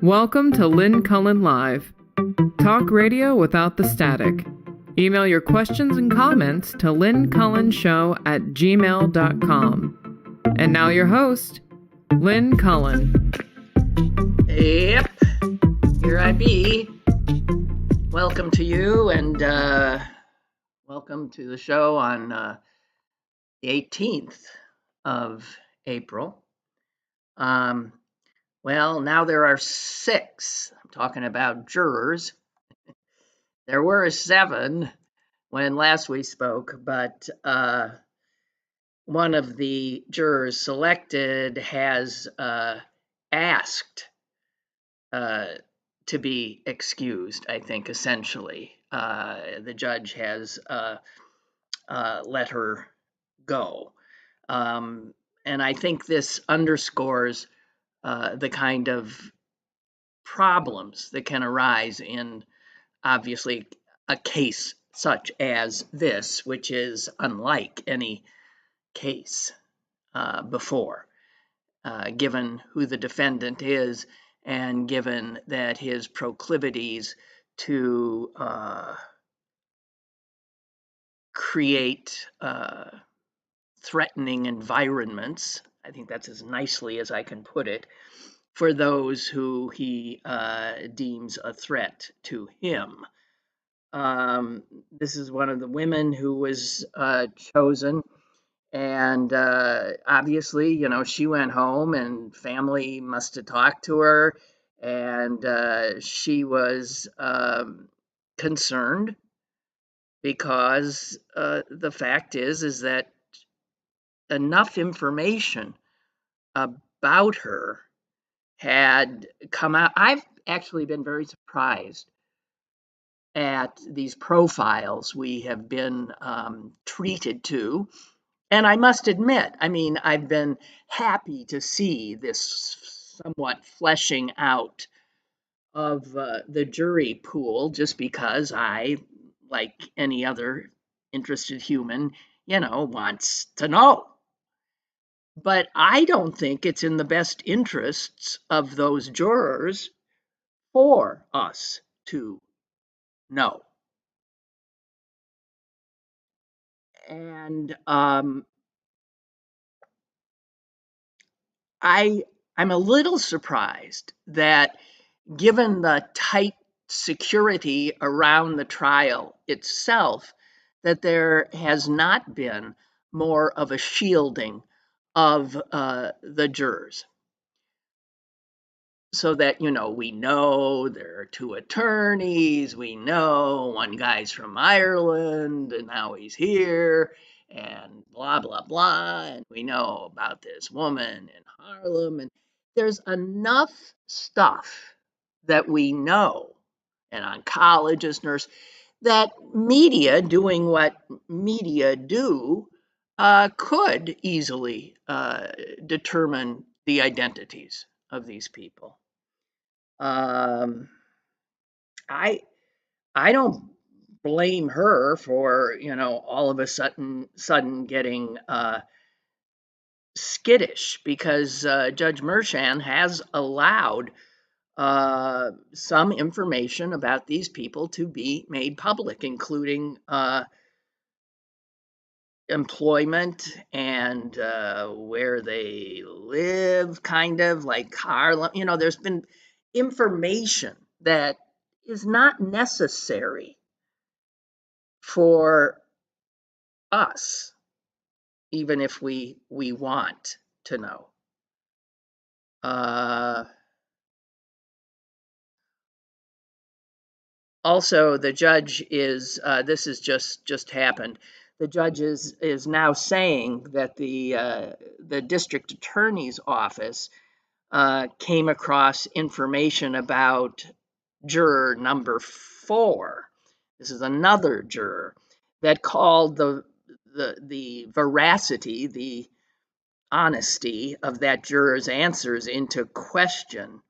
Welcome to Lynn Cullen Live. Talk radio without the static. Email your questions and comments to lynncullenshow@gmail.com. And now your host, Lynn Cullen. Yep, here I be. Welcome to you, and welcome to the show on the 18th of April. Well, now there are 6. I'm talking about jurors. There were 7 when last we spoke, but one of the jurors selected has asked to be excused, I think, essentially. The judge has let her go. And I think this underscores the kind of problems that can arise in, obviously, a case such as this, which is unlike any case before, given who the defendant is and given that his proclivities to create threatening environments, I think that's as nicely as I can put it, for those who he deems a threat to him. This is one of the women who was chosen, and obviously, she went home and family must have talked to her, and she was concerned because the fact is that enough information about her had come out. I've actually been very surprised at these profiles we have been treated to. And I must admit, I've been happy to see this somewhat fleshing out of the jury pool, just because I, like any other interested human, wants to know. But I don't think it's in the best interests of those jurors for us to know. And I'm a little surprised that, given the tight security around the trial itself, that there has not been more of a shielding of the jurors. So that, we know there are 2 attorneys, we know one guy's from Ireland and now he's here, and blah, blah, blah, and we know about this woman in Harlem, and there's enough stuff that we know, an oncologist, nurse, that media, doing what media do, could easily determine the identities of these people. I don't blame her for, all of a sudden getting skittish, because Judge Mershon has allowed some information about these people to be made public, including employment and where they live, kind of like Harlem. There's been information that is not necessary for us, even if we want to know. Also, the judge is, this has just happened, the judge is now saying that the district attorney's office came across information about juror number 4. This is another juror that called the veracity, the honesty of that juror's answers into question.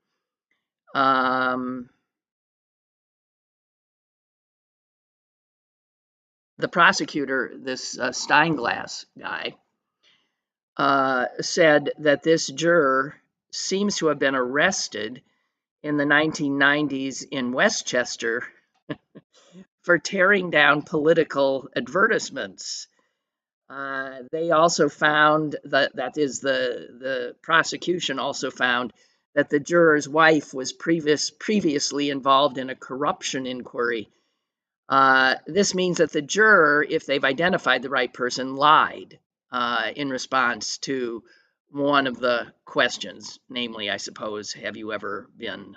The prosecutor, this Steinglass guy, said that this juror seems to have been arrested in the 1990s in Westchester for tearing down political advertisements. They also found that is the prosecution also found that the juror's wife was previously involved in a corruption inquiry. This means that the juror, if they've identified the right person, lied in response to one of the questions, namely, I suppose, have you ever been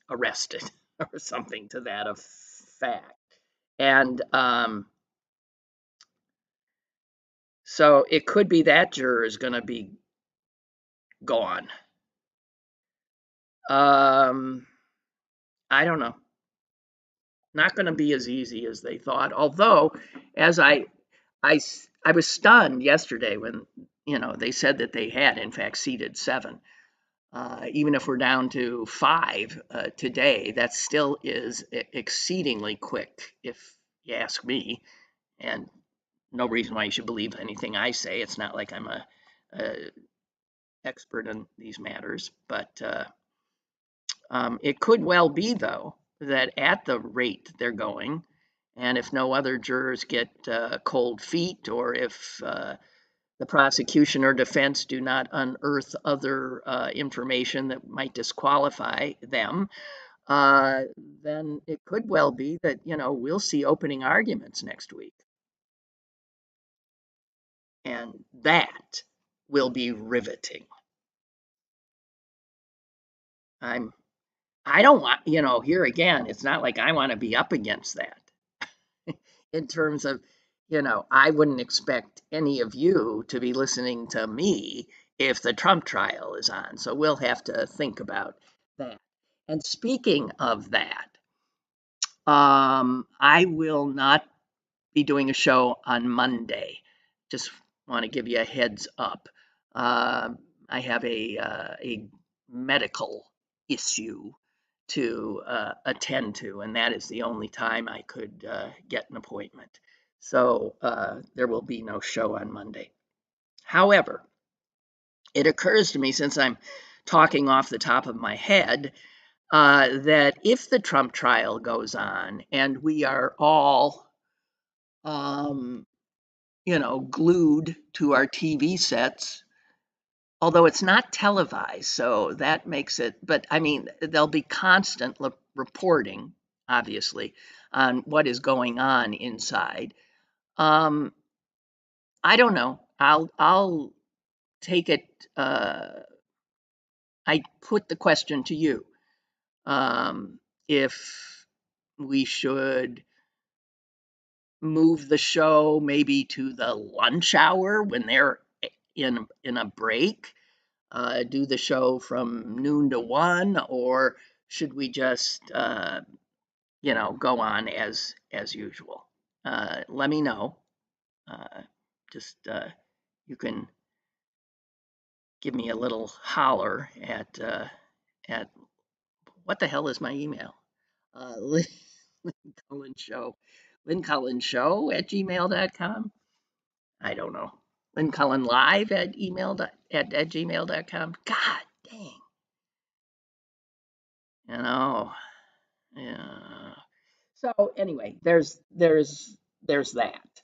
arrested or something to that effect. And so it could be that juror is going to be gone. I don't know. Not going to be as easy as they thought. Although, as I was stunned yesterday when they said that they had in fact seated 7. Even if we're down to 5 today, that still is exceedingly quick, if you ask me. And no reason why you should believe anything I say. It's not like I'm a expert in these matters, but it could well be, though, that at the rate they're going, and if no other jurors get cold feet, or if the prosecution or defense do not unearth other information that might disqualify them, then it could well be that, we'll see opening arguments next week. And that will be riveting. I don't want, here again, it's not like I want to be up against that in terms of, I wouldn't expect any of you to be listening to me if the Trump trial is on. So we'll have to think about that. And speaking of that, I will not be doing a show on Monday. Just want to give you a heads up. I have a medical issue to attend to, and that is the only time I could get an appointment. So there will be no show on Monday. However, it occurs to me, since I'm talking off the top of my head, that if the Trump trial goes on and we are all, glued to our TV sets, although it's not televised, so that makes it, but I mean, there'll be constant reporting, obviously, on what is going on inside. I don't know. I'll take it. I put the question to you. If we should move the show maybe to the lunch hour when they're in a break, do the show from noon to 1, or should we just go on as usual? Let me know. Just you can give me a little holler at what the hell is my email? Lynn Cullen Show. Lynn Cullen Show at gmail.com. I don't know. Lynn Cullen Live at gmail.com. God dang. Yeah. So anyway, there's that.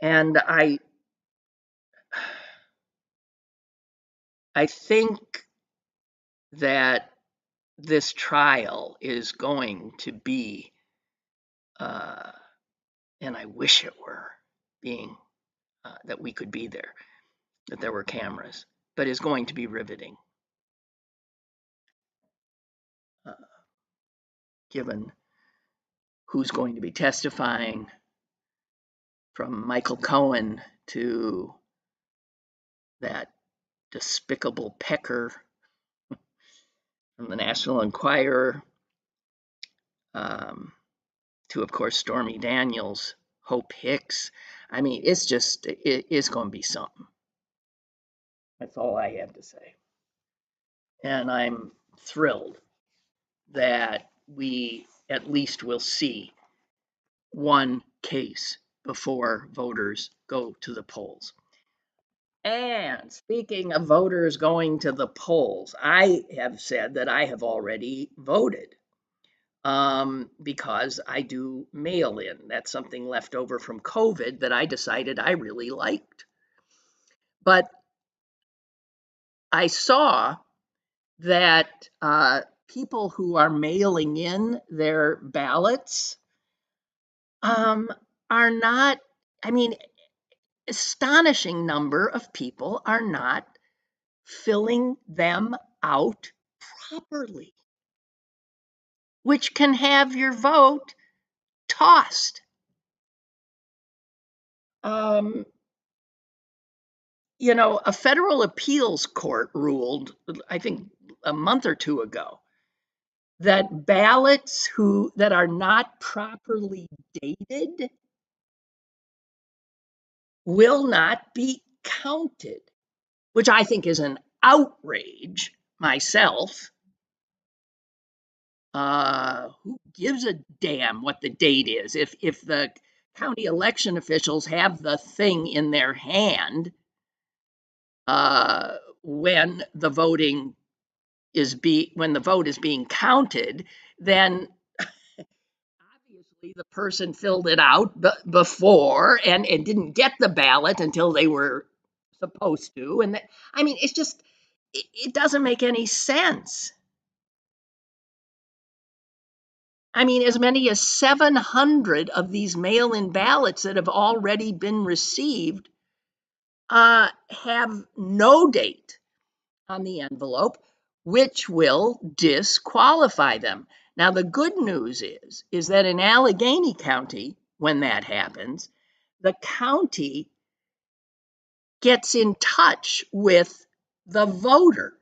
And I think that this trial is going to be, and I wish it were, being that we could be there, that there were cameras, but is going to be riveting, given who's going to be testifying, from Michael Cohen to that despicable pecker from the National Enquirer, to, of course, Stormy Daniels, Hope Hicks. I mean, it's going to be something. That's all I have to say. And I'm thrilled that we at least will see one case before voters go to the polls. And speaking of voters going to the polls, I have said that I have already voted because I do mail in. That's something left over from COVID that I decided I really liked. But I saw that people who are mailing in their ballots are not, I mean, astonishing number of people are not filling them out properly, which can have your vote tossed. Um, a federal appeals court ruled, I think a month or two ago, that ballots that are not properly dated will not be counted, which I think is an outrage myself. Who gives a damn what the date is? If the county election officials have the thing in their hand when the voting when the vote is being counted, then obviously the person filled it out before and didn't get the ballot until they were supposed to. And I mean, it's just it doesn't make any sense. I mean, as many as 700 of these mail-in ballots that have already been received have no date on the envelope, which will disqualify them. Now, the good news is that in Allegheny County, when that happens, the county gets in touch with the voter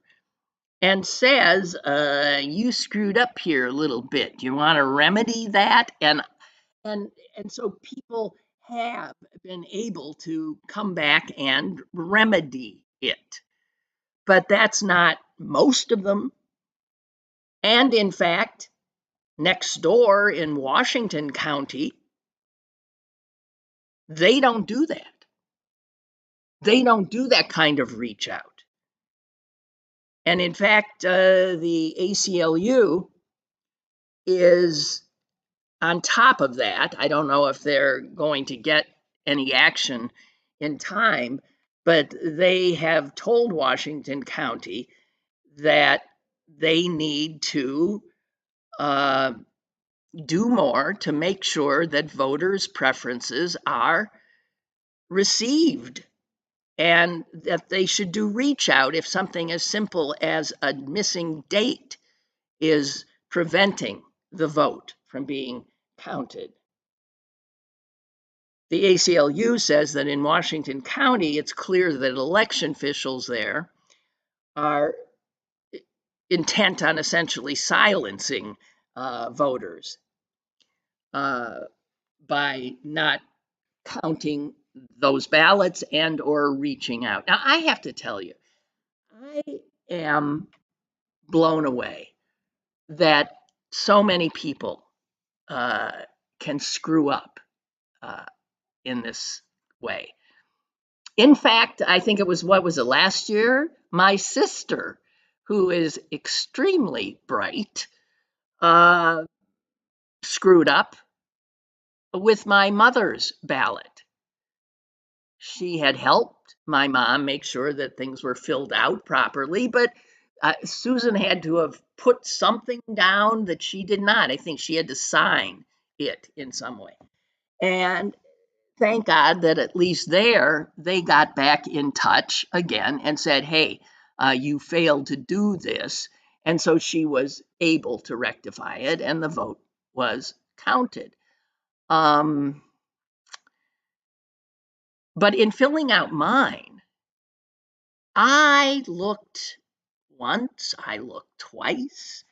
and says, you screwed up here a little bit. Do you want to remedy that? And so people have been able to come back and remedy it. But that's not most of them. And in fact, next door in Washington County, they don't do that. They don't do that kind of reach out. And in fact, the ACLU is on top of that. I don't know if they're going to get any action in time, but they have told Washington County that they need to do more to make sure that voters' preferences are received and that they should do reach out if something as simple as a missing date is preventing the vote from being counted. The ACLU says that in Washington County, it's clear that election officials there are intent on essentially silencing voters by not counting those ballots and or reaching out. Now, I have to tell you, I am blown away that so many people can screw up in this way. In fact, I think it was, what was it, last year? My sister, who is extremely bright, screwed up with my mother's ballot. She had helped my mom make sure that things were filled out properly, but Susan had to have put something down that she did not. I think she had to sign it in some way. And thank God that at least there they got back in touch again and said, hey, you failed to do this. And so she was able to rectify it and the vote was counted. But in filling out mine, I looked once, I looked twice.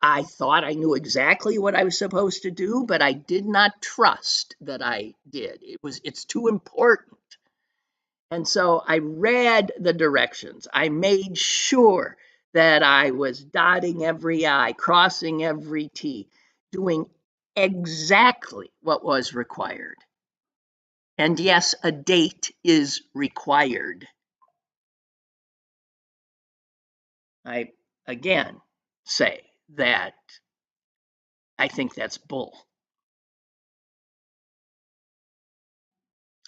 I thought I knew exactly what I was supposed to do, but I did not trust that I did. It's too important. And so I read the directions. I made sure that I was dotting every I, crossing every T, doing exactly what was required. And yes, a date is required. I again say that I think that's bull.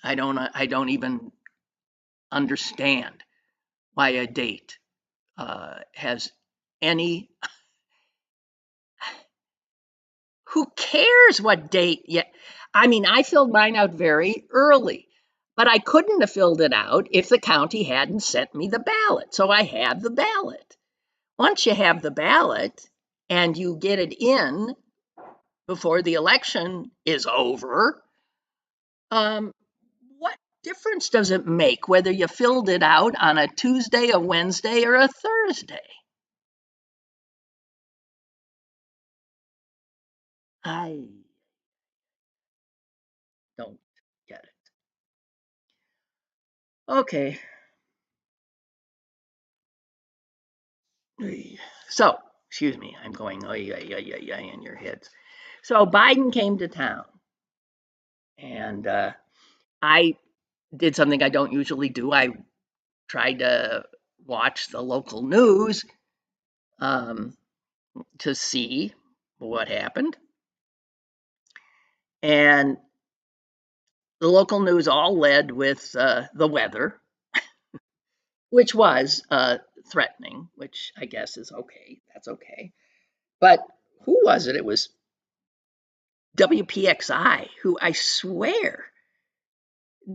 I don't even understand why a date has any. Who cares what date yet? I mean, I filled mine out very early, but I couldn't have filled it out if the county hadn't sent me the ballot. So I have the ballot. Once you have the ballot and you get it in before the election is over, what difference does it make whether you filled it out on a Tuesday, a Wednesday, or a Thursday? I don't get it. Okay. So, excuse me, I'm going in your heads. So Biden came to town, and I did something I don't usually do. I tried to watch the local news um, to see what happened, and the local news all led with the weather, which was threatening, which I guess is okay. That's okay. But who was it? It was WPXI, who I swear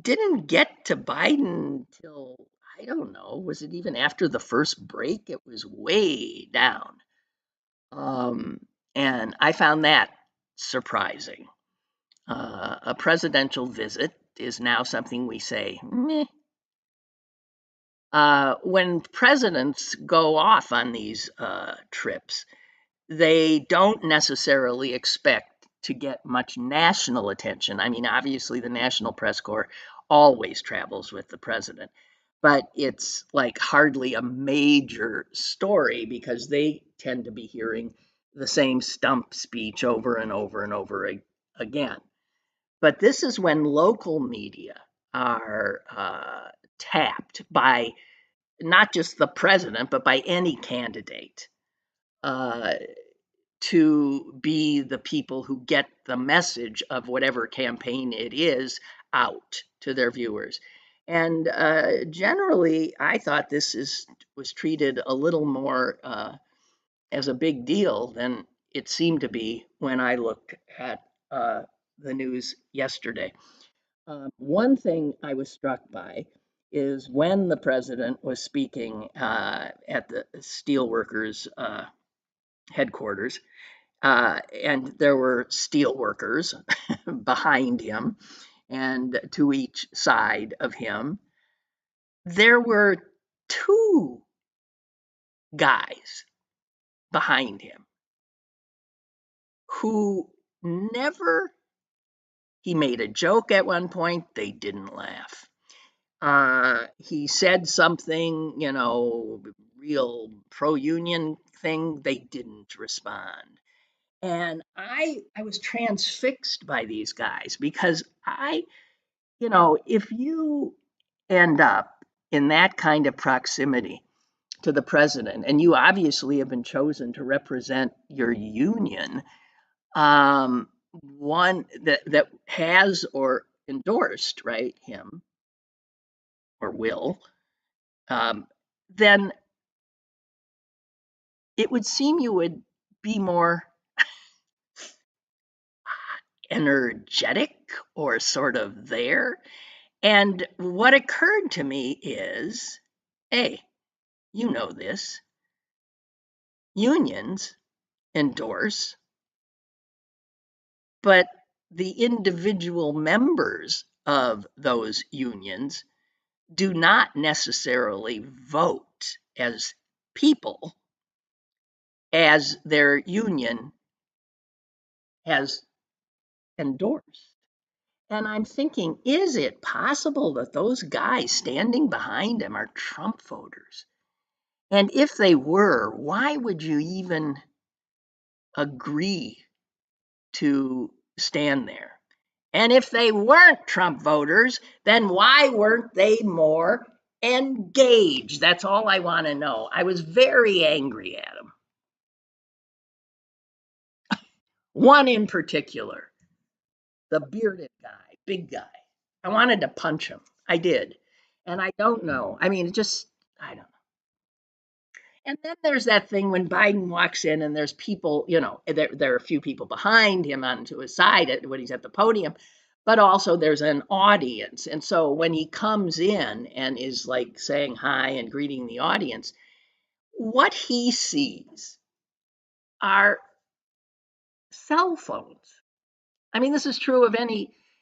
didn't get to Biden till, I don't know, was it even after the first break? It was way down. Um, and I found that surprising. A presidential visit is now something we say, meh. When presidents go off on these trips, they don't necessarily expect to get much national attention. I mean, obviously, the National Press Corps always travels with the president, but it's like hardly a major story because they tend to be hearing the same stump speech over and over and over again. But this is when local media are tapped by not just the president, but by any candidate uh, to be the people who get the message of whatever campaign it is out to their viewers. And generally, I thought was treated a little more as a big deal than it seemed to be when I looked at the news yesterday. One thing I was struck by is when the president was speaking at the steelworkers headquarters, and there were steel workers behind him and to each side of him. There were two guys behind him who never, he made a joke at one point, they didn't laugh. He said something, real pro union thing, they didn't respond. And I was transfixed by these guys because if you end up in that kind of proximity to the president, and you obviously have been chosen to represent your union, one that has or endorsed, right, him or will, um, then it would seem you would be more energetic or sort of there. And what occurred to me is, hey, you know this, unions endorse, but the individual members of those unions do not necessarily vote as people as their union has endorsed. And I'm thinking, is it possible that those guys standing behind him are Trump voters? And if they were, why would you even agree to stand there? And if they weren't Trump voters, then why weren't they more engaged? That's all I want to know. I was very angry at him. One in particular, the bearded guy, big guy. I wanted to punch him. I did. And I don't know. I mean, I don't know. And then there's that thing when Biden walks in and there's people, there are a few people behind him onto his side when he's at the podium, but also there's an audience. And so when he comes in and is like saying hi and greeting the audience, what he sees are cell phones. I mean, this is true of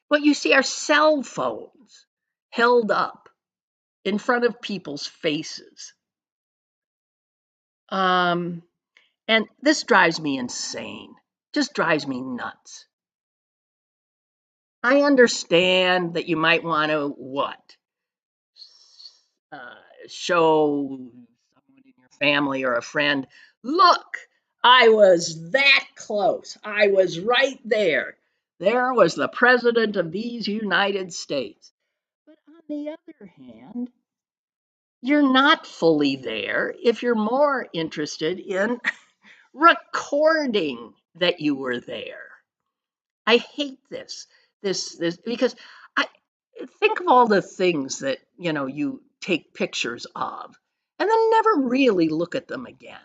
what you see are cell phones held up in front of people's faces. And this drives me insane, just drives me nuts. I understand that you might want to show someone in your family or a friend, look, I was that close. I was right there. There was the president of these United States. But on the other hand, you're not fully there if you're more interested in recording that you were there. I hate this because I think of all the things that you take pictures of and then never really look at them again.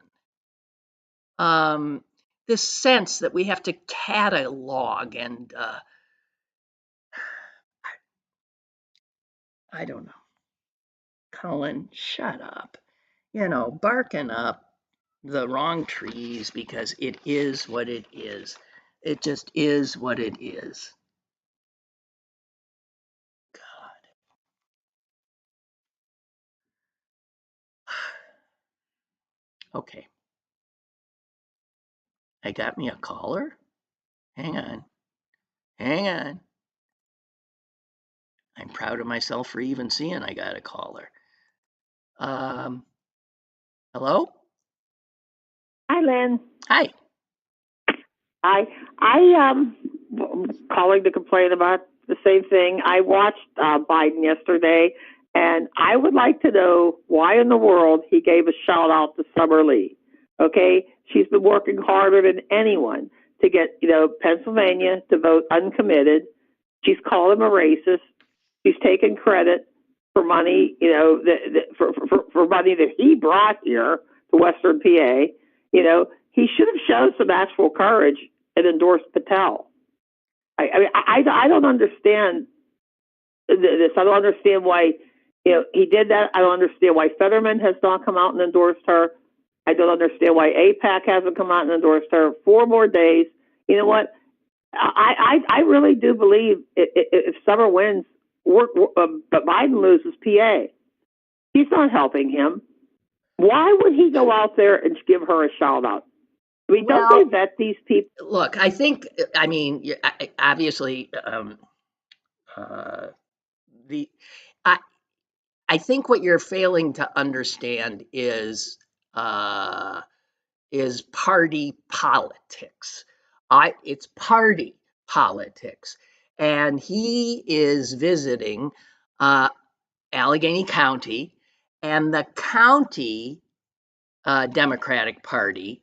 This sense that we have to catalog and I don't know. Cullen, shut up. Barking up the wrong trees because it is what it is. It just is what it is. God. Okay. I got me a caller. Hang on. Hang on. I'm proud of myself for even seeing I got a caller. Um, hello? Hi, Lynn. Hi. I calling to complain about the same thing. I watched Biden yesterday, and I would like to know why in the world he gave a shout out to Summer Lee. Okay, she's been working harder than anyone to get Pennsylvania to vote uncommitted. She's called him a racist. She's taken credit for money, for money that he brought here to Western PA. He should have shown some actual courage and endorsed Patel. I don't understand this. I don't understand why he did that. I don't understand why Fetterman has not come out and endorsed her. I don't understand why AIPAC hasn't come out and endorsed her. 4 more days. You know what? I really do believe if Summer wins, but Biden loses PA, he's not helping him. Why would he go out there and give her a shout out? I mean, don't they vet these people? Look, I mean, obviously, I think what you're failing to understand is party politics. It's party politics, and he is visiting Allegheny County, and the county Democratic Party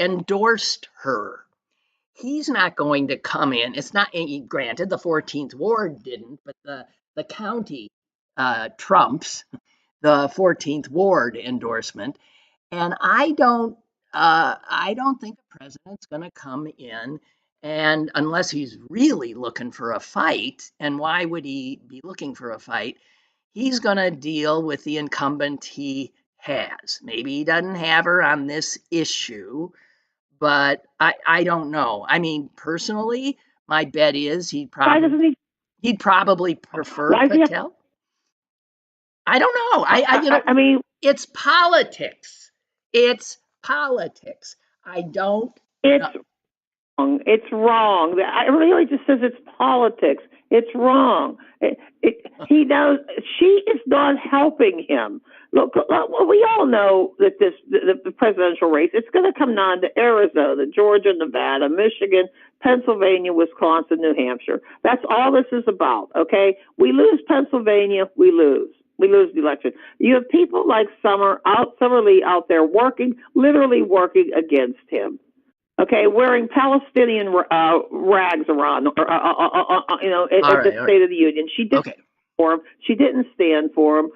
endorsed her. He's not going to come in. It's not, granted, the 14th Ward didn't, but the county trumps the 14th Ward endorsement. And I don't think the president's going to come in, and unless he's really looking for a fight, and why would he be looking for a fight? He's going to deal with the incumbent he has. Maybe he doesn't have her on this issue, but I don't know. I mean, personally, my bet is he'd probably prefer Patel. I don't know. I mean, it's politics. It's politics. I don't. It's wrong. It really just says it's politics. It's wrong. He knows she is not helping him. Look, we all know that the presidential race, it's going to come down to Arizona, Georgia, Nevada, Michigan, Pennsylvania, Wisconsin, New Hampshire. That's all this is about, okay? We lose Pennsylvania, we lose. We lose the election. You have people like Summer Lee out there literally working against him. Okay, wearing Palestinian rags around, at the State of the Union. She didn't for him. She didn't stand for him.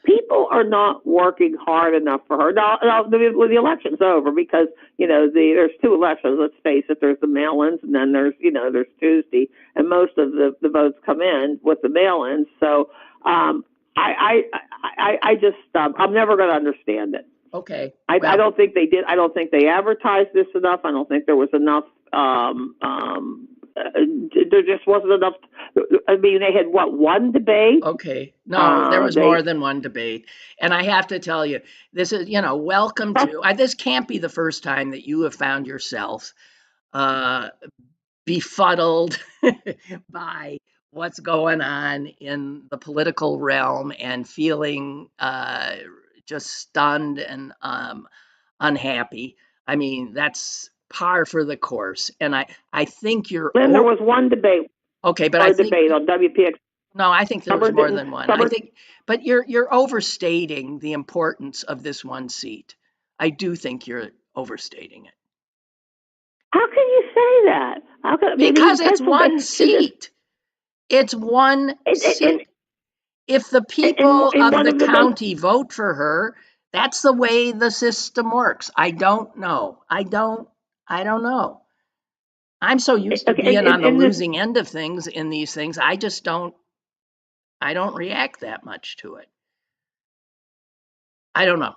People are not working hard enough for her. Now the election's over because there's two elections. Let's face it. There's the mail-ins, and then there's Tuesday, and most of the votes come in with the mail-ins. So I just I'm never going to understand it. Okay. I don't think they did. I don't think they advertised this enough. I don't think there was enough. There just wasn't enough. I mean, they had one debate? Okay. No, there was more than one debate. And I have to tell you, this is, welcome to, this can't be the first time that you have found yourself befuddled by what's going on in the political realm and feeling just stunned and unhappy. I mean, that's par for the course. And I think you're... Lynn, there was one debate. Okay, but I think... debate on WPX. No, I think there was more than one. But you're overstating the importance of this one seat. I do think you're overstating it. How can you say that? Because it's one seat. It's one seat. If the people of the county vote for her, that's the way the system works. I don't know. I don't know. I'm so used to being on the losing end of things in these things. I just don't react that much to it. I don't know.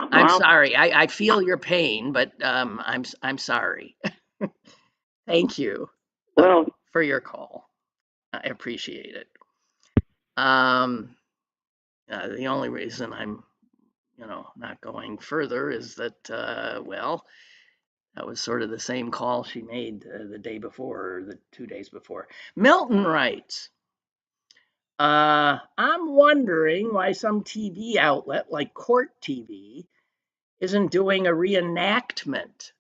I'm sorry. I feel your pain, but I'm sorry. Thank you for your call. I appreciate it. The only reason I'm, not going further is that, that was sort of the same call she made the day before, or the 2 days before. Milton writes, I'm wondering why some TV outlet like Court TV isn't doing a reenactment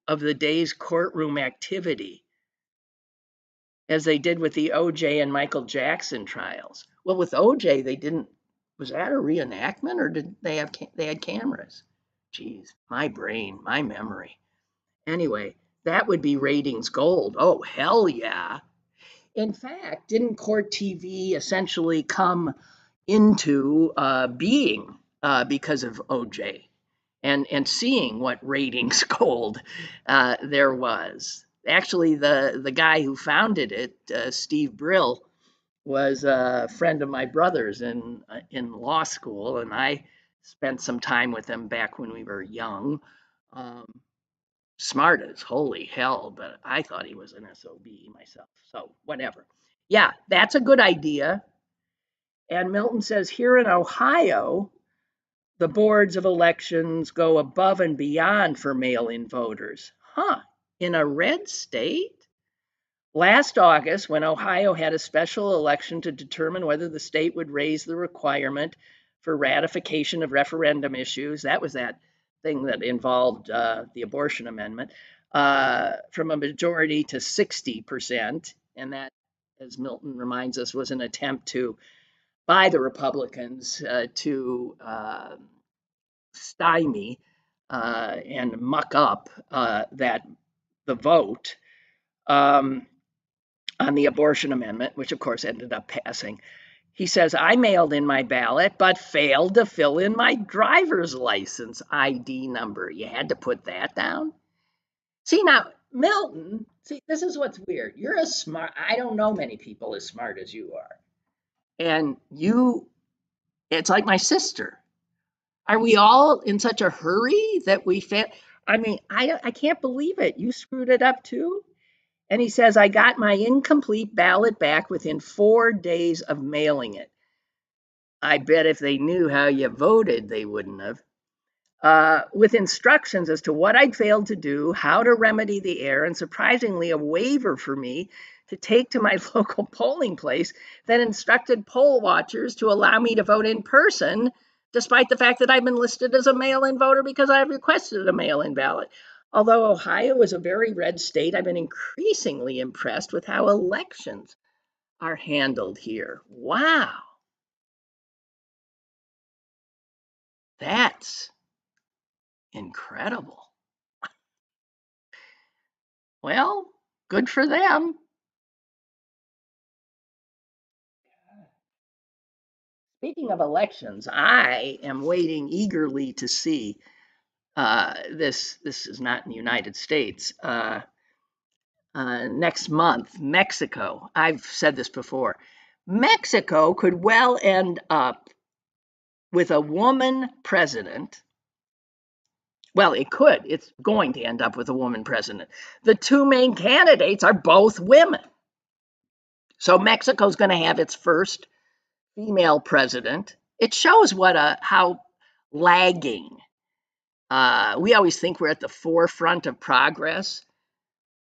of the day's courtroom activity, as they did with the O.J. and Michael Jackson trials. Well, with O.J., they didn't. Was that a reenactment, or did they had cameras? Geez, my brain, my memory. Anyway, that would be ratings gold. Oh, hell yeah. In fact, didn't Court TV essentially come into being because of O.J. and seeing what ratings gold there was? Actually, the guy who founded it, Steve Brill, was a friend of my brother's in law school, and I spent some time with him back when we were young. Smart as holy hell, but I thought he was an SOB myself. So whatever. Yeah, that's a good idea. And Milton says, here in Ohio, the boards of elections go above and beyond for mail-in voters. In a red state? Last August, when Ohio had a special election to determine whether the state would raise the requirement for ratification of referendum issues, that was that thing that involved the abortion amendment, from a majority to 60%. And that, as Milton reminds us, was an attempt by the Republicans to stymie and muck up the vote on the abortion amendment, which of course ended up passing. He says, I mailed in my ballot, but failed to fill in my driver's license ID number. You had to put that down? See, now, Milton, this is what's weird. You're I don't know many people as smart as you are. And it's like my sister. Are we all in such a hurry that we fail? I mean, I can't believe it. You screwed it up too? And he says, I got my incomplete ballot back within 4 days of mailing it. I bet if they knew how you voted, they wouldn't have. with instructions as to what I'd failed to do, how to remedy the error, and surprisingly, a waiver for me to take to my local polling place that instructed poll watchers to allow me to vote in person, despite the fact that I've been listed as a mail-in voter because I've requested a mail-in ballot. Although Ohio is a very red state, I've been increasingly impressed with how elections are handled here. Wow. That's incredible. Well, good for them. Speaking of elections, I am waiting eagerly to see this. This is not in the United States. Next month, Mexico. I've said this before. Mexico could well end up with a woman president. Well, it could. It's going to end up with a woman president. The two main candidates are both women. So Mexico's going to have its first female president. It shows how lagging. We always think we're at the forefront of progress.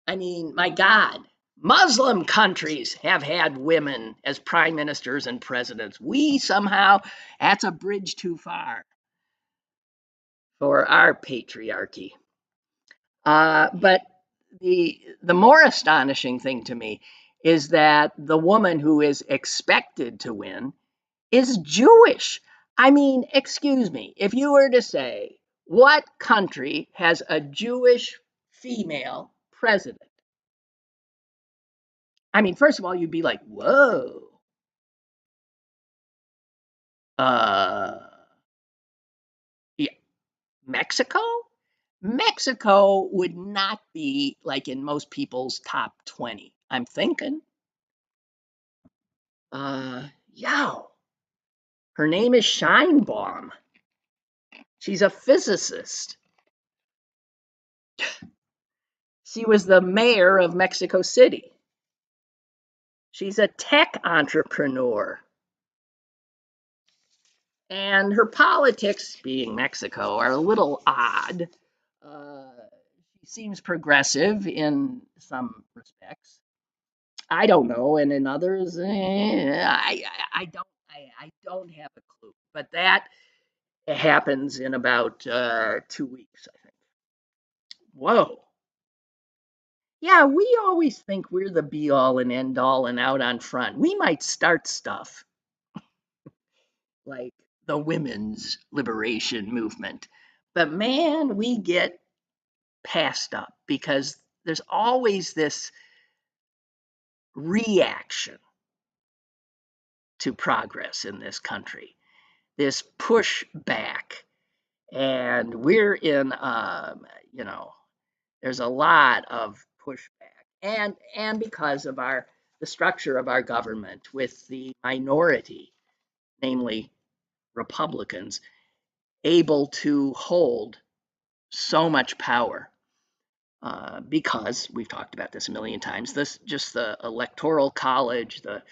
I mean, my God, Muslim countries have had women as prime ministers and presidents. We somehow, that's a bridge too far for our patriarchy. But the more astonishing thing to me is that the woman who is expected to win is Jewish. I mean, excuse me, if you were to say, what country has a Jewish female president? I mean, first of all, you'd be like, whoa. Yeah, Mexico? Mexico would not be like in most people's top 20. I'm thinking. Yow. Her name is Scheinbaum. She's a physicist. She was the mayor of Mexico City. She's a tech entrepreneur. And her politics, being Mexico, are a little odd. She seems progressive in some respects. I don't know, and in others, I don't have a clue. But that happens in about 2 weeks, I think. Whoa. Yeah, we always think we're the be all and end all and out on front. We might start stuff like the women's liberation movement. But man, we get passed up because there's always this reaction to progress in this country, this pushback. And we're in, there's a lot of pushback. And because of the structure of our government with the minority, namely Republicans, able to hold so much power because we've talked about this a million times. The electoral college, the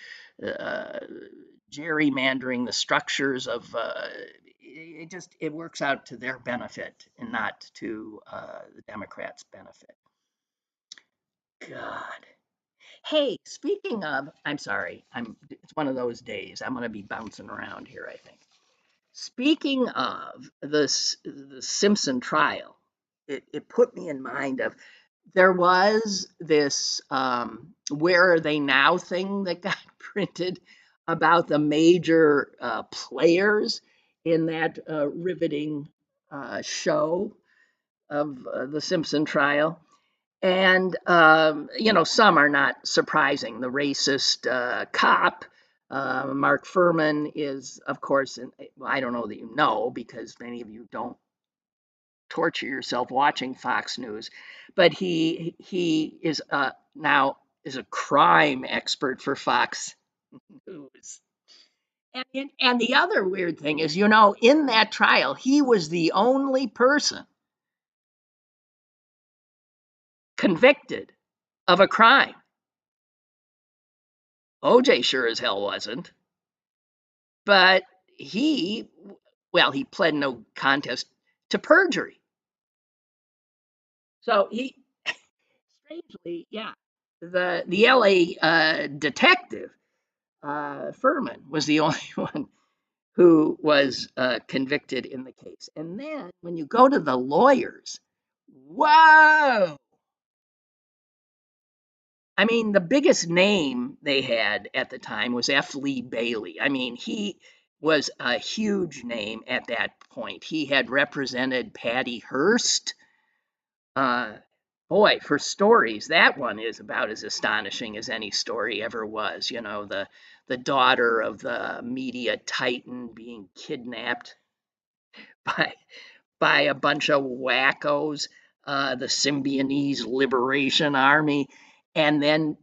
gerrymandering, the structures of it works out to their benefit and not to the Democrats' benefit. God. Hey, speaking of, I'm sorry, it's one of those days. I'm going to be bouncing around here, I think. Speaking of the Simpson trial, it put me in mind of there was this where are they now thing that got printed about the major players in that riveting show of the Simpson trial. And, some are not surprising. The racist cop, Mark Furman, is, of course, I don't know that you know because many of you don't torture yourself watching Fox News, but he is now is a crime expert for Fox News. And the other weird thing is, in that trial, he was the only person convicted of a crime. OJ sure as hell wasn't. But he pled no contest to perjury. So he, strangely, yeah, the LA detective, Furman, was the only one who was convicted in the case. And then when you go to the lawyers, whoa! I mean, the biggest name they had at the time was F. Lee Bailey. I mean, he was a huge name at that point. He had represented Patty Hearst. Boy, for stories, that one is about as astonishing as any story ever was. You know, the daughter of the media titan being kidnapped by a bunch of wackos, the Symbionese Liberation Army, and then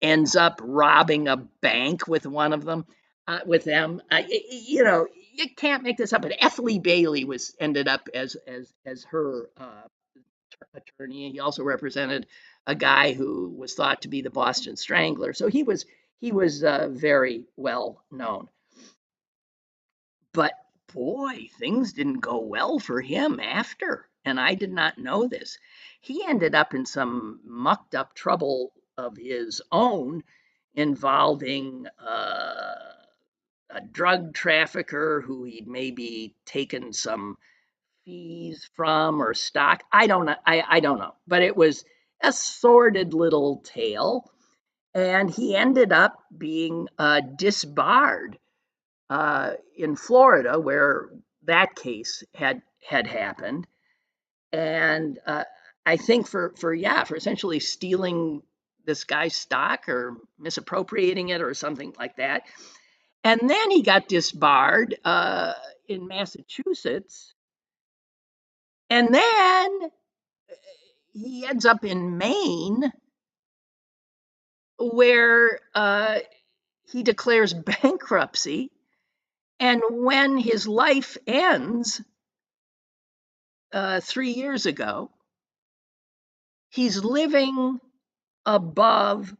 ends up robbing a bank with one of them, with them. You know, you can't make this up. But F. Lee Bailey ended up as her attorney. He also represented a guy who was thought to be the Boston Strangler. So he was very well known. But boy, things didn't go well for him after, and I did not know this. He ended up in some mucked up trouble of his own involving a drug trafficker who he'd maybe taken some fees from or stock. I don't know. I don't know. But it was a sordid little tale. And he ended up being disbarred in Florida, where that case had happened. And I think for essentially stealing this guy's stock or misappropriating it or something like that. And then he got disbarred in Massachusetts. And then he ends up in Maine, where he declares bankruptcy. And when his life ends 3 years ago, he's living above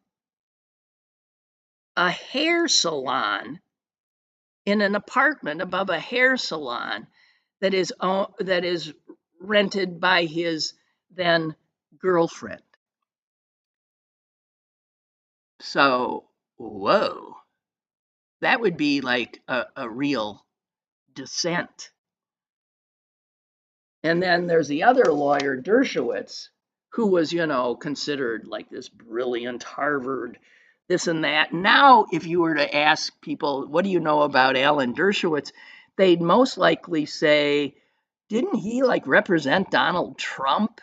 a hair salon, in an apartment above a hair salon that is rented by his then girlfriend. So, whoa, that would be like a real descent. And then there's the other lawyer, Dershowitz, who was, considered like this brilliant Harvard, this and that. Now, if you were to ask people, what do you know about Alan Dershowitz? They'd most likely say, didn't he like represent Donald Trump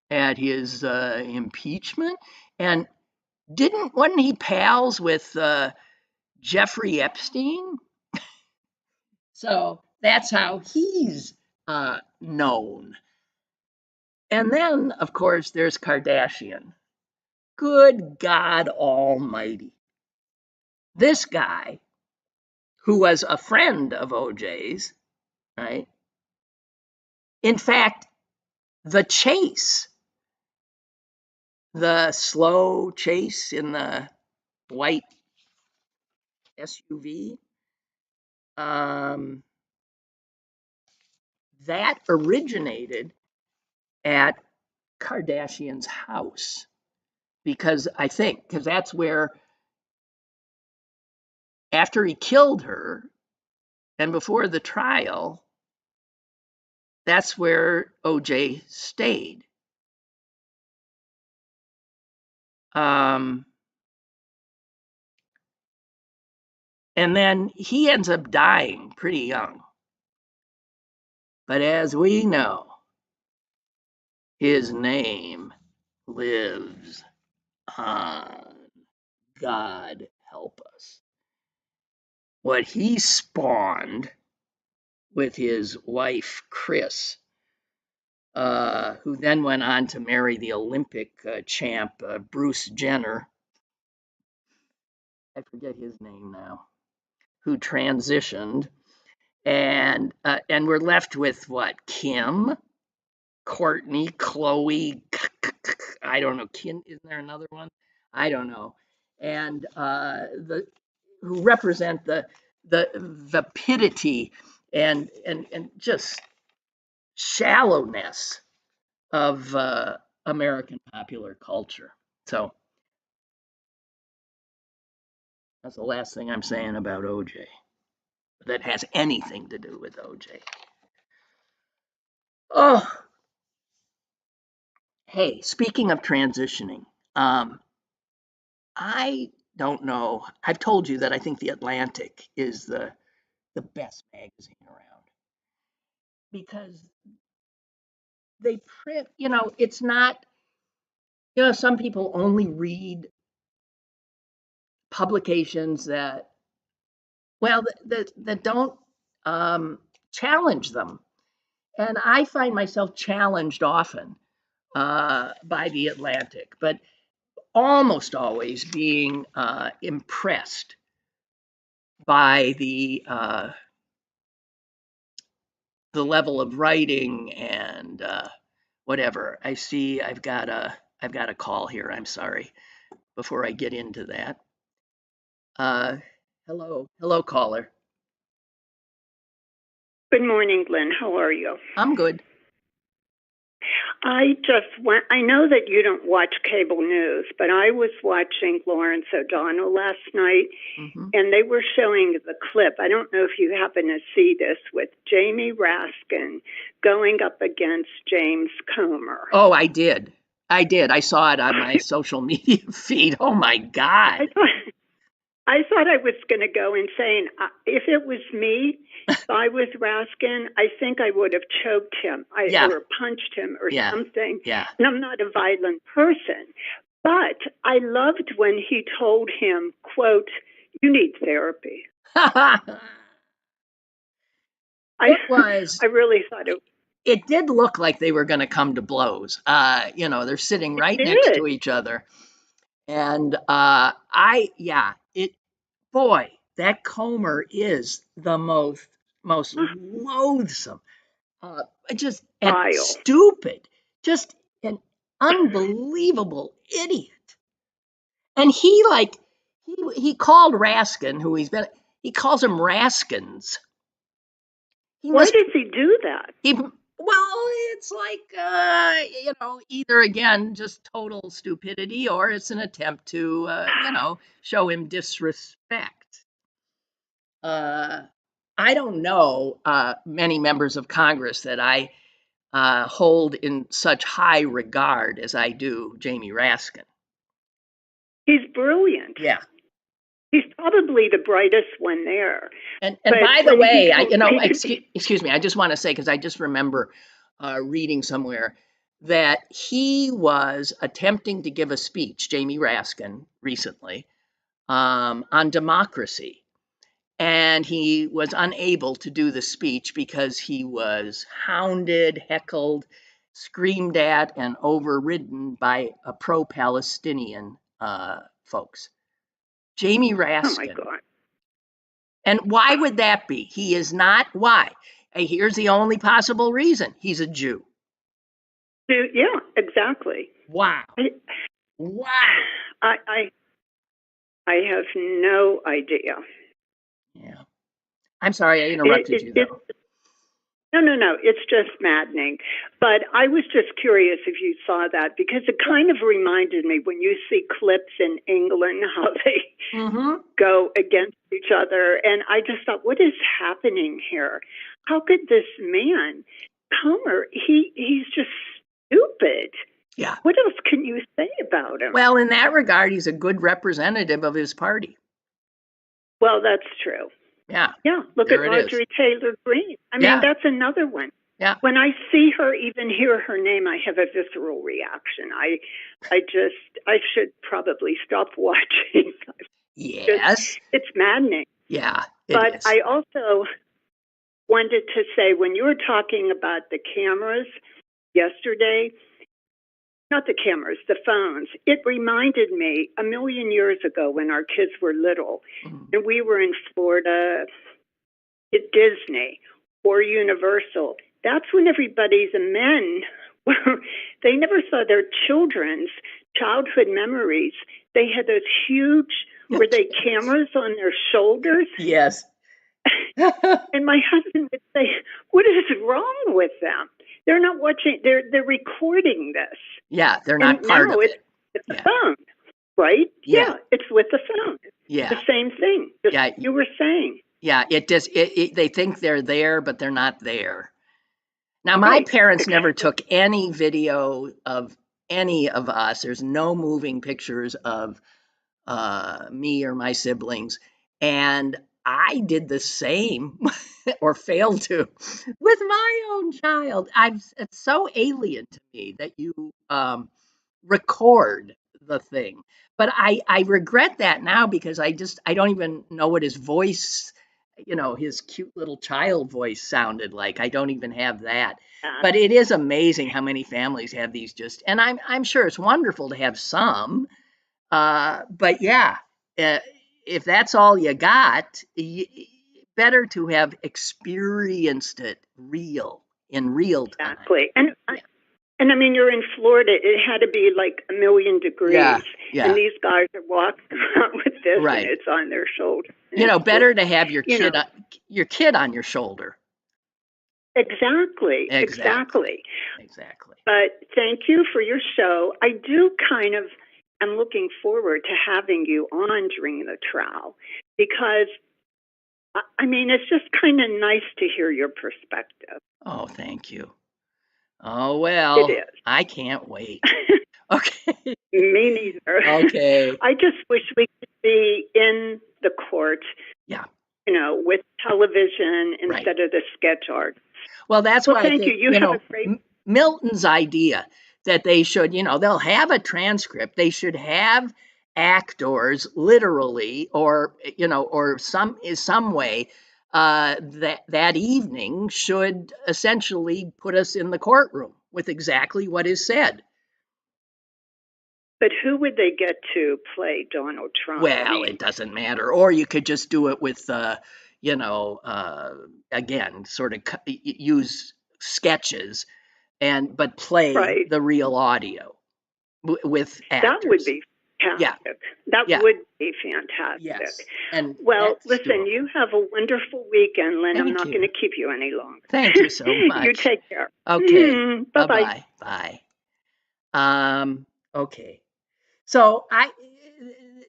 at his impeachment? And wasn't he pals with Jeffrey Epstein? So that's how he's known. And then, of course, there's Kardashian. Good God Almighty. This guy, who was a friend of OJ's, right? In fact, the chase, the slow chase in the white SUV, that originated at Kardashian's house. Because that's where, after he killed her and before the trial, that's where OJ stayed. And then he ends up dying pretty young. But as we know, his name lives on. God help us. What he spawned with his wife, Chris, who then went on to marry the Olympic champ, Bruce Jenner. I forget his name now, who transitioned. And we're left with what? Kim, Courtney, Chloe, I don't know. Kim, isn't there another one? I don't know. And who represent the vapidity and just shallowness of American popular culture. So that's the last thing I'm saying about OJ that has anything to do with OJ. Oh, hey, speaking of transitioning, I don't know. I've told you that I think The Atlantic is the best magazine around because they print, it's not, some people only read publications that, well, that don't challenge them. And I find myself challenged often by The Atlantic, but almost always being impressed by the level of writing and whatever. I see I've got a call here. I'm sorry. Before I get into that. Hello caller. Good morning, Lynn. How are you? I'm good. I know that you don't watch cable news, but I was watching Lawrence O'Donnell last night, and they were showing the clip. I don't know if you happen to see this with Jamie Raskin going up against James Comer. Oh, I did. I saw it on my social media feed. Oh my God. I thought I was going to go insane. If it was me, if I was Raskin, I think I would have choked him or punched him or something. Yeah. And I'm not a violent person. But I loved when he told him, quote, "You need therapy." I really thought it did look like they were going to come to blows. They're sitting right next to each other. And boy, that Comer is the most loathsome, just stupid, just an unbelievable idiot. And he called Raskin, he calls him Raskins. Why does he do that? It's like, either again, just total stupidity, or it's an attempt to, show him disrespect. I don't know many members of Congress that I hold in such high regard as I do Jamie Raskin. He's brilliant. Yeah. He's probably the brightest one there. And by the way, excuse me, I just want to say, because I just remember reading somewhere that he was attempting to give a speech, Jamie Raskin, recently, on democracy. And he was unable to do the speech because he was hounded, heckled, screamed at, and overridden by pro-Palestinian folks. Jamie Raskin. Oh my God. And why would that be? He is not. Why? Here's the only possible reason. He's a Jew. Yeah, exactly. Wow. Wow. I have no idea. Yeah. I'm sorry I interrupted you, though. No. It's just maddening. But I was just curious if you saw that, because it kind of reminded me when you see clips in England, how they go against each other. And I just thought, what is happening here? How could this man, Comer, he's just stupid. Yeah. What else can you say about him? Well, in that regard, he's a good representative of his party. Well, that's true. Yeah. Yeah. Look at Marjorie Taylor Greene. I mean, that's another one. Yeah. When I see her, even hear her name, I have a visceral reaction. I should probably stop watching. Yes. It's maddening. Yeah. But is. I also wanted to say, when you were talking about the cameras yesterday, not the cameras, the phones, it reminded me a million years ago when our kids were little, and we were in Florida at Disney or Universal. That's when everybody's men they never saw their children's childhood memories. They had those huge, were they cameras on their shoulders? Yes. And my husband would say, what is wrong with them? They're not watching. They're recording this. Yeah, they're not part of it. It's the phone, right? Yeah. It's with the phone. Yeah. The same thing. Just like you were saying. Yeah, they think they're there, but they're not there. Now, my parents never took any video of any of us. There's no moving pictures of me or my siblings. And I did the same or failed to with my own child. It's so alien to me that you record the thing. But I regret that now because I don't even know what his voice, his cute little child voice sounded like. I don't even have that. But it is amazing how many families have these and I'm sure it's wonderful to have some. But yeah, if that's all you got, better to have experienced it in real time. Exactly. And I mean, you're in Florida. It had to be like 1,000,000 degrees. Yeah. And these guys are walking around with this, right. and it's on their shoulder. Better to have your kid on your shoulder. Exactly. But thank you for your show. I do I'm looking forward to having you on during the trial because, I mean, it's just kind of nice to hear your perspective. Oh, thank you. Oh, well, it is. I can't wait. Okay. Me neither. Okay. I just wish we could be in the court, with television instead of the sketch art. Well, that's why thank I think, you. You have a great... Milton's idea that they should, they'll have a transcript. They should have actors literally or some way that evening should essentially put us in the courtroom with exactly what is said. But who would they get to play Donald Trump? Well, it doesn't matter. Or you could just do it with, again, sort of use sketches but play the real audio with actors. That would be fantastic. That would be fantastic. Yes. Listen, you have a wonderful weekend, Lynn. I'm not going to keep you any longer. Thank you so much. You take care. Okay. Bye-bye. Bye. Okay. So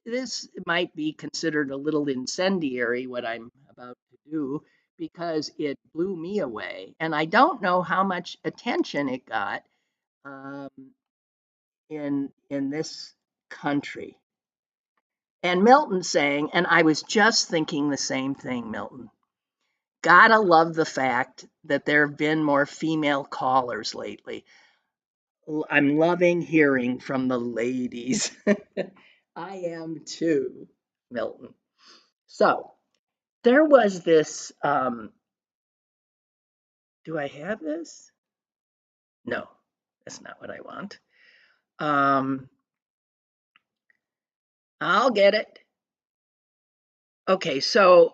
this might be considered a little incendiary, what I'm about to do, because it blew me away. And I don't know how much attention it got in this country. And Milton saying, and I was just thinking the same thing, Milton. Gotta love the fact that there have been more female callers lately. I'm loving hearing from the ladies. I am too, Milton. So there was this, do I have this? No, that's not what I want. I'll get it. Okay, so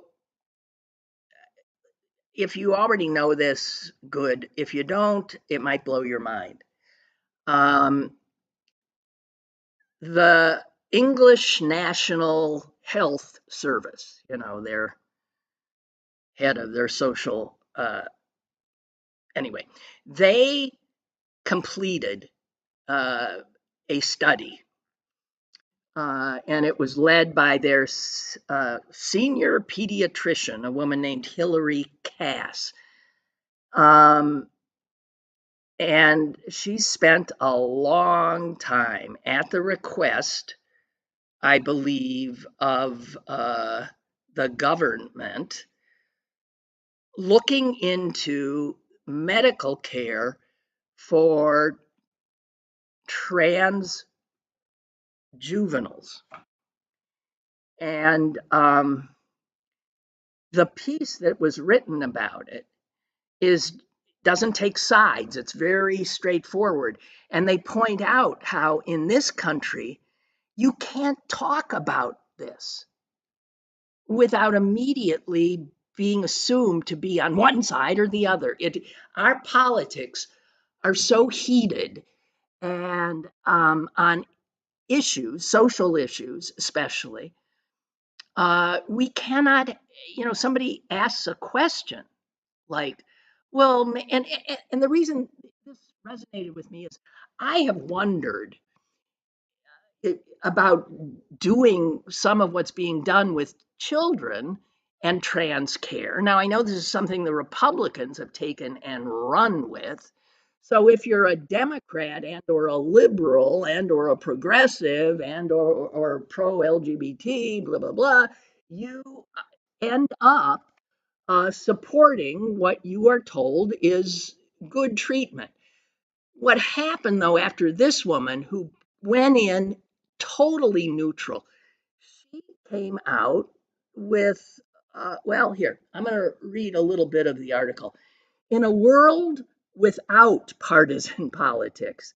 if you already know this, good. If you don't, it might blow your mind. The English National Health Service, their head of their social, anyway, they completed a study, and it was led by their senior pediatrician, a woman named Hilary Cass. And she spent a long time at the request, I believe, of the government, looking into medical care for trans juveniles. And the piece that was written about it doesn't take sides. It's very straightforward. And they point out how in this country, you can't talk about this without immediately being assumed to be on one side or the other. Our politics are so heated, and on issues, social issues especially, we cannot, somebody asks a question like, well, and the reason resonated with me is I have wondered about doing some of what's being done with children and trans care. Now, I know this is something the Republicans have taken and run with. So if you're a Democrat and or a liberal and or a progressive and or pro LGBT, blah, blah, blah, you end up supporting what you are told is good treatment. What happened, though, after this woman who went in totally neutral, she came out with, well, here, I'm going to read a little bit of the article. In a world without partisan politics,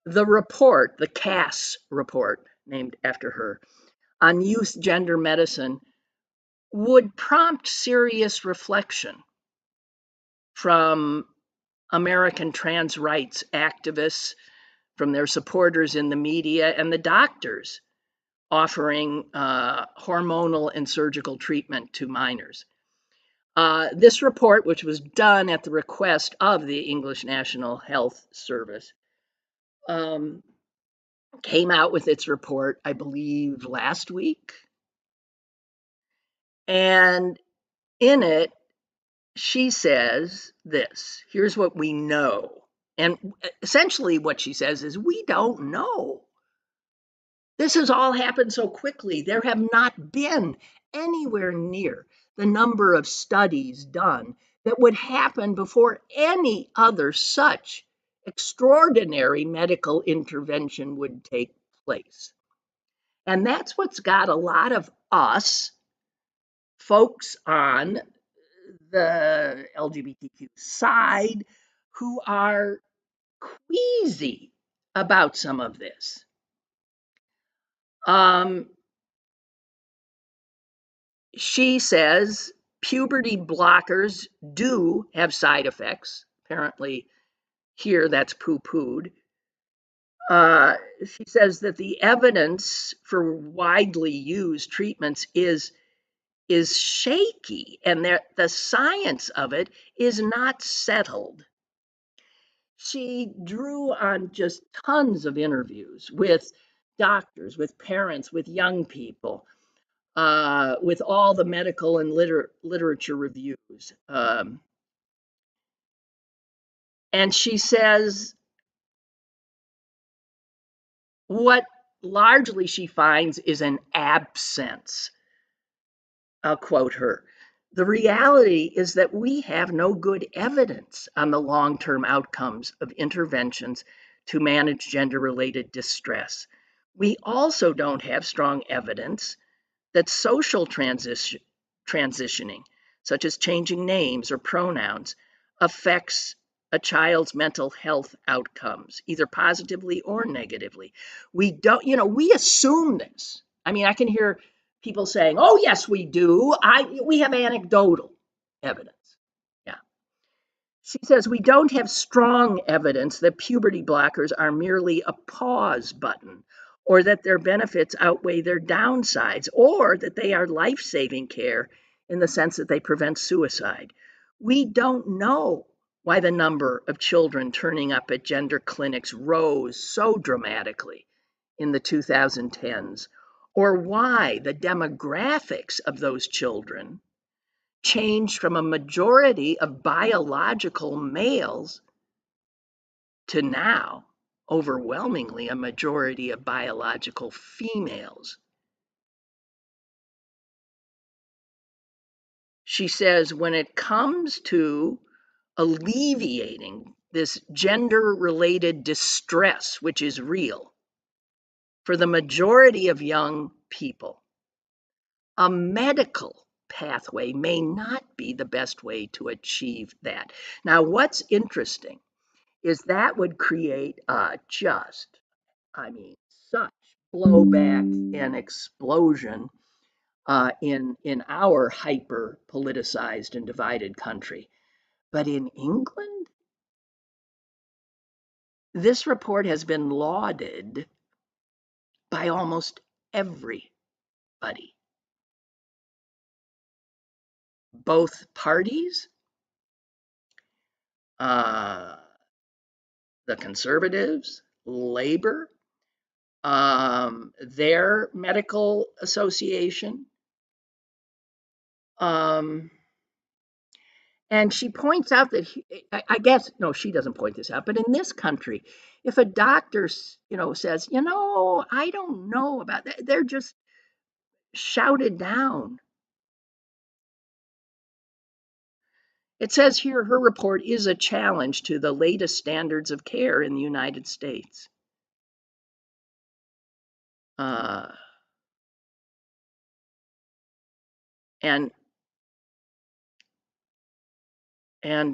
the report, the Cass report, named after her, on youth gender medicine would prompt serious reflection from American trans rights activists, from their supporters in the media, and the doctors offering hormonal and surgical treatment to minors. This report, which was done at the request of the English National Health Service, came out with its report, I believe, last week. And in it, she says this. Here's what we know. And essentially what she says is, we don't know. This has all happened so quickly. There have not been anywhere near the number of studies done that would happen before any other such extraordinary medical intervention would take place. And that's what's got a lot of us folks on the LGBTQ side who are queasy about some of this. She says puberty blockers do have side effects. Apparently, here that's poo-pooed. She says that the evidence for widely used treatments is shaky, and the science of it is not settled. She drew on just tons of interviews with doctors, with parents, with young people, with all the medical and literature reviews. And she says what largely she finds is an absence. I'll quote her. The reality is that we have no good evidence on the long-term outcomes of interventions to manage gender-related distress. We also don't have strong evidence that social transitioning, such as changing names or pronouns, affects a child's mental health outcomes, either positively or negatively. We don't, we assume this. I mean, I can hear people saying, oh, yes, we do. We have anecdotal evidence. Yeah. She says we don't have strong evidence that puberty blockers are merely a pause button, or that their benefits outweigh their downsides, or that they are life-saving care in the sense that they prevent suicide. We don't know why the number of children turning up at gender clinics rose so dramatically in the 2010s, or why the demographics of those children changed from a majority of biological males to now overwhelmingly a majority of biological females. She says when it comes to alleviating this gender-related distress, which is real, for the majority of young people, a medical pathway may not be the best way to achieve that. Now, what's interesting is that would create such blowback and explosion in our hyper politicized and divided country. But in England, this report has been lauded by almost everybody. Both parties, the Conservatives, Labor, their medical association. And she points out that I guess, no, she doesn't point this out, but in this country, if a doctor, says, I don't know about that, they're just shouted down. It says here her report is a challenge to the latest standards of care in the United States. And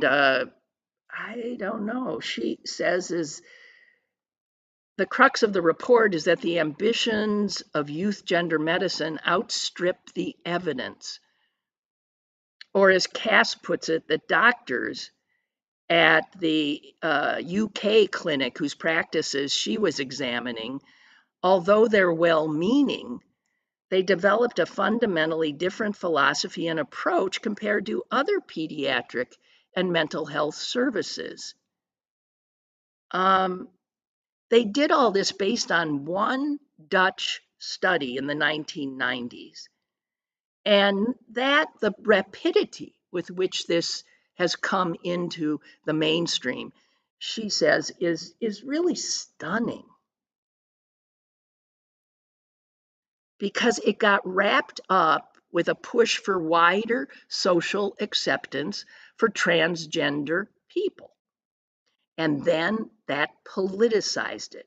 I don't know. She says the crux of the report is that the ambitions of youth gender medicine outstrip the evidence. Or as Cass puts it, that doctors at the UK clinic whose practices she was examining, although they're well-meaning, they developed a fundamentally different philosophy and approach compared to other pediatric and mental health services. They did all this based on one Dutch study in the 1990s. And that the rapidity with which this has come into the mainstream, she says, is really stunning. Because it got wrapped up with a push for wider social acceptance for transgender people. And then that politicized it.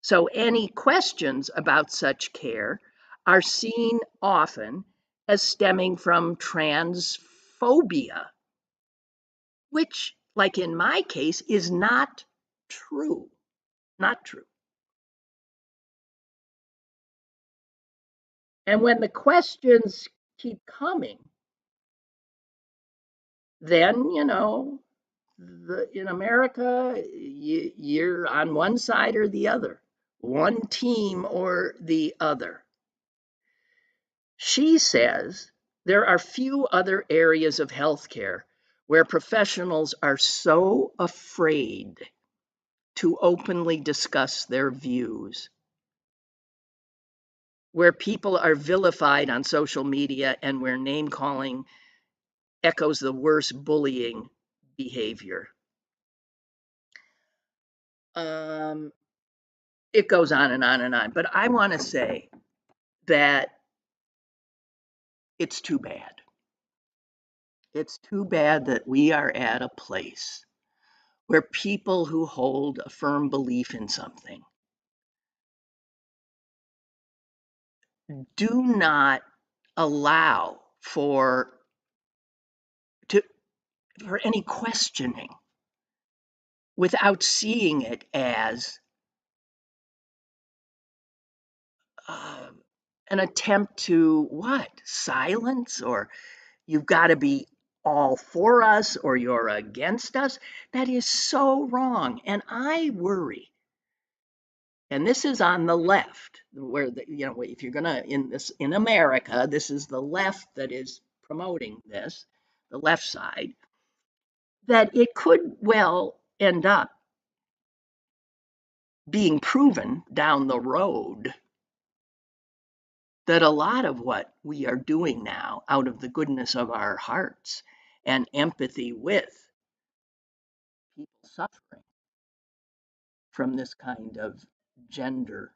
So any questions about such care are seen often as stemming from transphobia, which, like in my case, is not true. Not true. And when the questions keep coming, then, in America, you're on one side or the other, one team or the other. She says there are few other areas of healthcare where professionals are so afraid to openly discuss their views, where people are vilified on social media, and where name-calling echoes the worst bullying behavior. It goes on and on and on, but I want to say that it's too bad. It's too bad that we are at a place where people who hold a firm belief in something do not allow for any questioning without seeing it as an attempt to silence, or you've got to be all for us or you're against us. That is so wrong. And I worry, and this is on the left, where if you're gonna in America, this is the left that is promoting this, the left side, that it could well end up being proven down the road that a lot of what we are doing now, out of the goodness of our hearts and empathy with people suffering from this kind of gender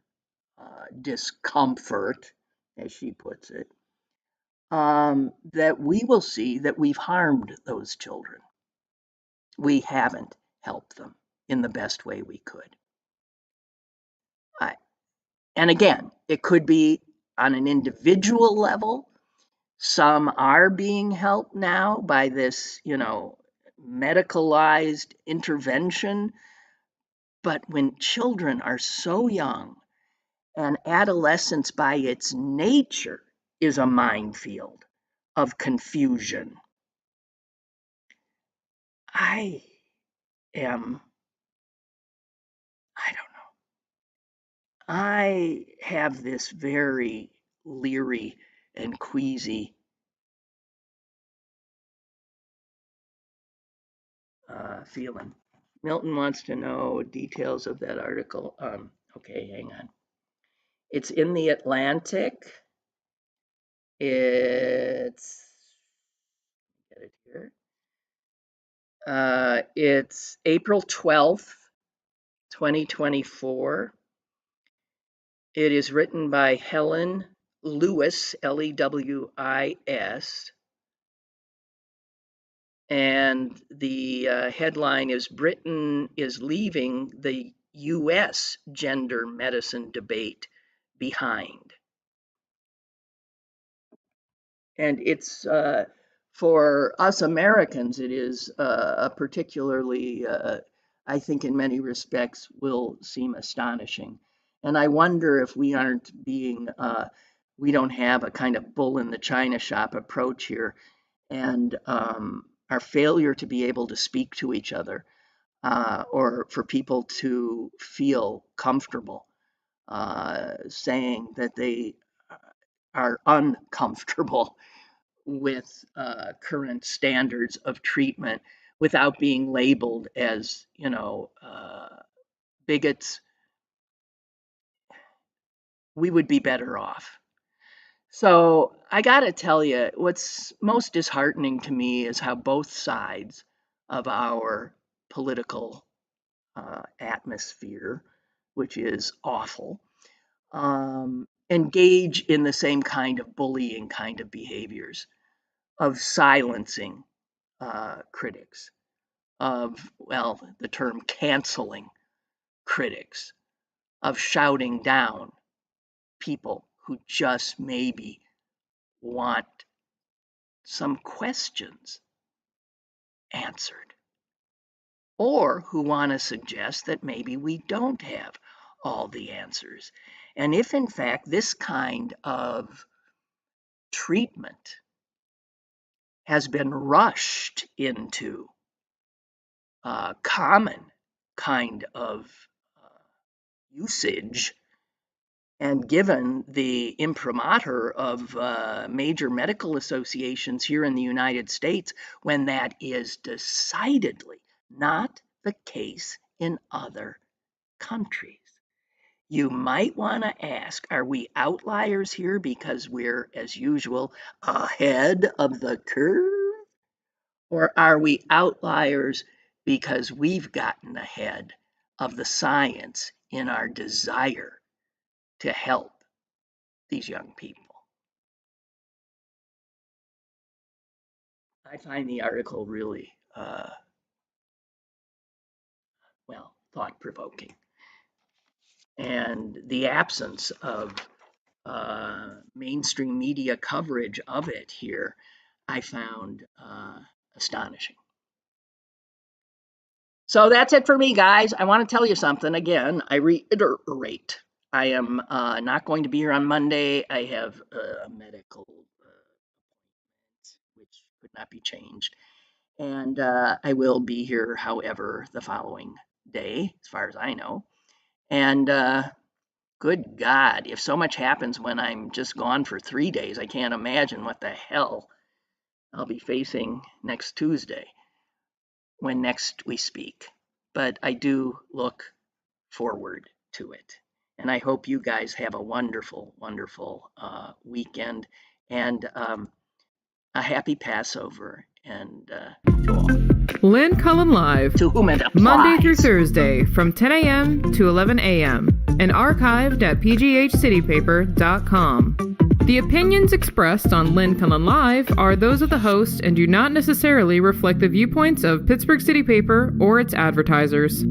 discomfort, as she puts it, that we will see that we've harmed those children. We haven't helped them in the best way we could. And again, it could be on an individual level. Some are being helped now by this, medicalized intervention. But when children are so young, and adolescence by its nature is a minefield of confusion, I don't know. I have this very leery and queasy feeling Milton wants to know details of that article. Okay, hang on. It's in the Atlantic. It's, get it here. It's April 12th, 2024. It is written by Helen Lewis, Lewis, and the headline is Britain is leaving the US gender medicine debate behind. And it's for us Americans, it is a particularly, I think in many respects, will seem astonishing. And I wonder if we aren't being, we don't have a kind of bull in the china shop approach here, and our failure to be able to speak to each other, or for people to feel comfortable saying that they are uncomfortable with current standards of treatment without being labeled as, bigots. We would be better off. So I got to tell you, what's most disheartening to me is how both sides of our political atmosphere, which is awful, engage in the same kind of bullying kind of behaviors, of silencing critics, of, well, the term canceling critics, of shouting down people who just maybe want some questions answered, or who want to suggest that maybe we don't have all the answers. And if in fact this kind of treatment has been rushed into a common kind of usage, and given the imprimatur of major medical associations here in the United States, when that is decidedly not the case in other countries. You might want to ask, are we outliers here because we're, as usual, ahead of the curve? Or are we outliers because we've gotten ahead of the science in our desire to help these young people? I find the article really, thought-provoking. And the absence of mainstream media coverage of it here, I found astonishing. So that's it for me, guys. I want to tell you something again. I reiterate, I am not going to be here on Monday. I have a medical appointment, which could not be changed. And I will be here, however, the following day, as far as I know. And good God, if so much happens when I'm just gone for 3 days, I can't imagine what the hell I'll be facing next Tuesday when next we speak. But I do look forward to it. And I hope you guys have a wonderful, wonderful weekend, and a happy Passover, and to all. Lynn Cullen Live, To whom it applies. Monday through Thursday from 10 a.m. to 11 a.m. and archived at pghcitypaper.com. The opinions expressed on Lynn Cullen Live are those of the host and do not necessarily reflect the viewpoints of Pittsburgh City Paper or its advertisers.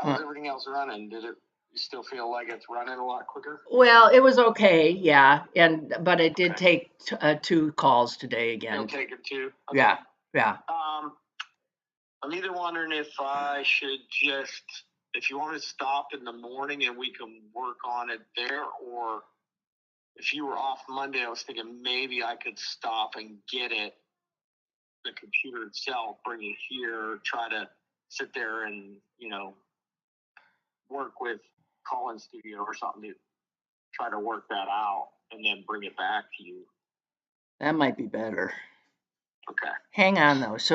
How's everything else running? Did it still feel like it's running a lot quicker? Well, it was okay, yeah, but it did take 2 calls today again. It'll take it too? Okay. Yeah. I'm either wondering if I should just if you want to stop in the morning and we can work on it there, or if you were off Monday, I was thinking maybe I could stop and get it, the computer itself, bring it here, try to sit there and, work with Cullen Studio or something to try to work that out and then bring it back to you. That might be better. Okay. Hang on though. So